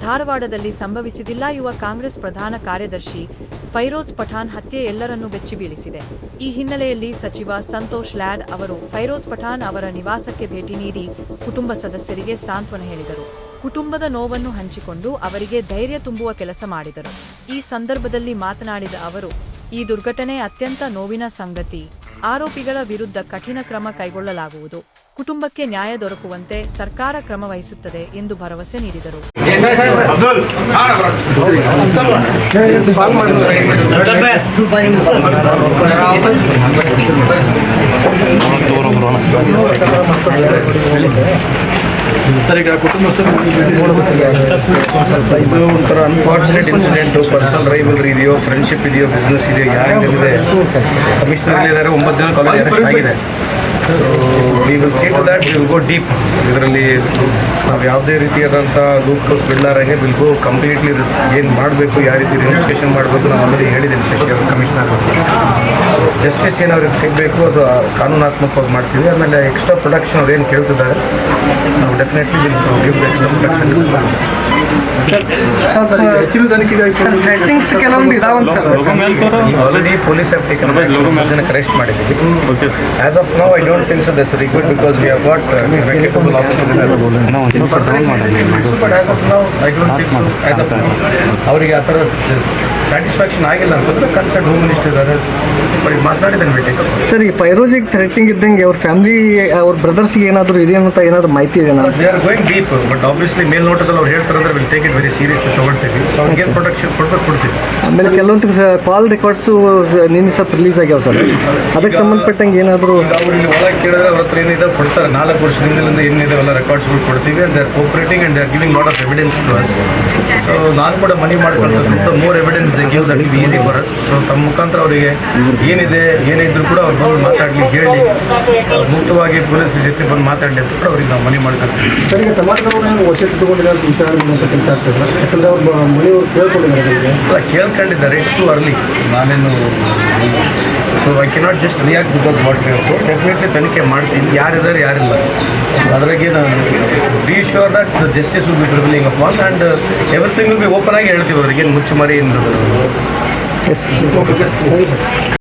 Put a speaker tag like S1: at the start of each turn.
S1: ಧಾರವಾಡದಲ್ಲಿ ಸಂಭವಿಸಿದಿಲ್ಲ. ಯುವ ಕಾಂಗ್ರೆಸ್ ಪ್ರಧಾನ ಕಾರ್ಯದರ್ಶಿ ಫೈರೋಜ್ ಪಠಾಣ್ ಹತ್ಯೆ ಎಲ್ಲರನ್ನೂ ಬೆಚ್ಚಿಬೀಳಿಸಿದೆ. ಈ ಹಿನ್ನೆಲೆಯಲ್ಲಿ ಸಚಿವ ಸಂತೋಷ್ ಲಾಡ್ ಅವರು ಫೈರೋಜ್ ಪಠಾಣ್ ಅವರ ನಿವಾಸಕ್ಕೆ ಭೇಟಿ ನೀಡಿ ಕುಟುಂಬ ಸದಸ್ಯರಿಗೆ ಸಾಂತ್ವನ ಹೇಳಿದರು. ಕುಟುಂಬದ ನೋವನ್ನು ಹಂಚಿಕೊಂಡು ಅವರಿಗೆ ಧೈರ್ಯ ತುಂಬುವ ಕೆಲಸ ಮಾಡಿದರು. ಈ ಸಂದರ್ಭದಲ್ಲಿ ಮಾತನಾಡಿದ ಅವರು, ಈ ದುರ್ಘಟನೆ ಅತ್ಯಂತ ನೋವಿನ ಸಂಗತಿ. ಆರೋಪಿಗಳ ವಿರುದ್ಧ ಕಠಿಣ ಕ್ರಮ ಕೈಗೊಳ್ಳಲಾಗುವುದು. ಕುಟುಂಬಕ್ಕೆ ನ್ಯಾಯ ದೊರಕುವಂತೆ ಸರ್ಕಾರ ಕ್ರಮ ವಹಿಸುತ್ತದೆ ಎಂದು ಭರವಸೆ ನೀಡಿದರು.
S2: ಸರ್, ಈಗ ಕುಟುಂಬಸ್ಥರು ಇದು ಒಂಥರ ಅನ್ಫಾರ್ಚುನೇಟ್ ಇನ್ಸಿಡೆಂಟು. ಪರ್ಸನಲ್ ರೈವಲ್ರಿ ಇದೆಯೋ, ಫ್ರೆಂಡ್ಶಿಪ್ ಇದೆಯೋ, ಬಿಸ್ನೆಸ್ ಇದೆಯೋ, ಯಾರಿದೆ ಕಮಿಷನರ್ ಇದ್ದಾರೆ. 9 ಜನ ಕಾಲೇಜ್ ಅರೆಸ್ಟ್ ಆಗಿದೆ. So we will see to that, will go deep. ಇದರಲ್ಲಿ ನಾವು ಯಾವುದೇ ರೀತಿಯಾದಂಥ ಲೂಪ್ ಕ್ಲೋಸ್ ಬಿಡ್ಲಾರಂಗೆ ವಿಲ್ ಗೋ ಕಂಪ್ಲೀಟ್ಲಿ ಏನು ಮಾಡಬೇಕು, ಯಾವ ರೀತಿ ಇನ್ವೆಸ್ಟಿಗೇಷನ್ ಮಾಡಬೇಕು ನಾವು ಆಲ್ರೆಡಿ ಹೇಳಿದ್ದೀನಿ ಶಶಿ ಅವರು ಕಮಿಷನರ್. ಜಸ್ಟಿಸ್ ಏನು ಅವ್ರಿಗೆ ಸಿಗಬೇಕು ಅದು ಕಾನೂನಾತ್ಮಕವಾಗಿ ಮಾಡ್ತೀವಿ. ಆಮೇಲೆ ಎಕ್ಸ್ಟ್ರಾ ಪ್ರೊಡಕ್ಷನ್ ಅವ್ರು ಏನು ಕೇಳ್ತಿದ್ದಾರೆ ನಾವು definitely will give the extra protection. Already police have taken ಜನಕ್ಕೆ ಅರೆಸ್ಟ್ ಮಾಡಿದ್ದೀವಿ. As of now I don't think so that's required because we have got reputable officer. But as of now I don't think so. As of now ಅವರಿಗೆ ಆ ಥರ satisfaction ಆಗಿಲ್ಲ ಅಂತಂದ್ರೆ concerned home minister ಇದ್ದಾರೆ, but ಮಾತನಾಡಿದ್ದೇನೆ ಭೇಟಿ.
S3: Sir, ಈ ಫೈರೋಜಿಗೆ ಥ್ರೆಟಿಂಗ್ ಇದ್ದಂಗೆ ಅವ್ರ ಫ್ಯಾಮಿಲಿ, ಅವ್ರ ಬ್ರದರ್ಸ್ಗೆ ಏನಾದರೂ ಇದೆ ಅಂತ ಏನಾದರೂ ಮಾಹಿತಿ ಇದೆ?
S2: They are going deep. But obviously ಮೇಲ್ನೋಟದಲ್ಲಿ ಅವ್ರು ಹೇಳ್ತಾರೆ ಅಂದ್ರೆ will take it very seriously ತೊಗೊಳ್ತೀವಿ. ಸೊ ಅವ್ರಿಗೆ ಏನು ಪ್ರೊಟೆಕ್ಷನ್ ಕೊಡ್ತೀವಿ. ಆಮೇಲೆ
S3: ಕೆಲವೊಂದು ಕಾಲ್ ರೆಕಾರ್ಡ್ಸು ನಿನ್ನೆ ಸ್ವಲ್ಪ ರಿಲೀಸ್ ಆಗ್ಯಾವ ಸರ್. ಅದಕ್ಕೆ ಸಂಬಂಧಪಟ್ಟಂಗೆ ಏನಾದರೂ
S2: ಅವ್ರು ಇಲ್ಲಿ ಒಳಗೆ ಕೇಳಿದ್ರೆ ಅವ್ರ ಹತ್ರ ಏನಿದೆ ಕೊಡ್ತಾರೆ. 4 ವರ್ಷದಿಂದ ಏನಿದೆ ಎಲ್ಲ ರೆಕಾರ್ಡ್ಸ್ಗಳು ಕೊಡ್ತೀವಿ. And they are cooperating and they are giving lot of evidence to us. So ನಾನು ಕೂಡ ಮನಿ ಮಾಡ್ಕೊಳ್ತಕ್ಕಂಥ more evidence they give that is easy for us. So ತಮ್ಮ ಮುಖಾಂತರ ಅವರಿಗೆ ಏನಿದೆ ಏನಿದ್ರು ಕೂಡ ಅವ್ರು ಬಂದು ಮಾತಾಡಲಿ, ಹೇಳಿ ಮುಕ್ತವಾಗಿ ಪೊಲೀಸ್ ಜೊತೆ ಬಂದು ಮಾತಾಡಲಿ ಅಂತ ಕೂಡ ಅವ್ರಿಗೆ ನಾವು ಮನಿ ಮಾಡ್ಕೊಳ್ತೀವಿ.
S3: ಸರ್, ಈಗ ಟಮಾಟೋವನ್ನು ವಶಕ್ಕೆ ತಗೊಂಡಿದ್ದಾರೆ ವಿಚಾರ ಕೆಲಸ ಆಗ್ತದೆ. ಯಾಕಂದರೆ ಅವ್ರ ಮನೆಯವರು ಕೇಳ್ಕೊಂಡಿದ್ದಾರೆ.
S2: ಅಲ್ಲ, ಕೇಳ್ಕೊಂಡಿದ್ದಾರೆ. It's too early. ನಾನೇನು so I cannot just react because what we have. Definitely ತನಿಖೆ ಮಾಡ್ತೀನಿ, ಯಾರಿದ್ದಾರೆ ಯಾರಿಲ್ಲ. ಅದ್ರಾಗೆ ನಾನು be sure that the justice will be troubling upon and everything will be open ಆಗಿ ಹೇಳ್ತೀವಿ ಅವ್ರಿಗೆ. ಏನು ಮುಚ್ಚುಮರಿ ಏನು.
S3: Yes, okay sir.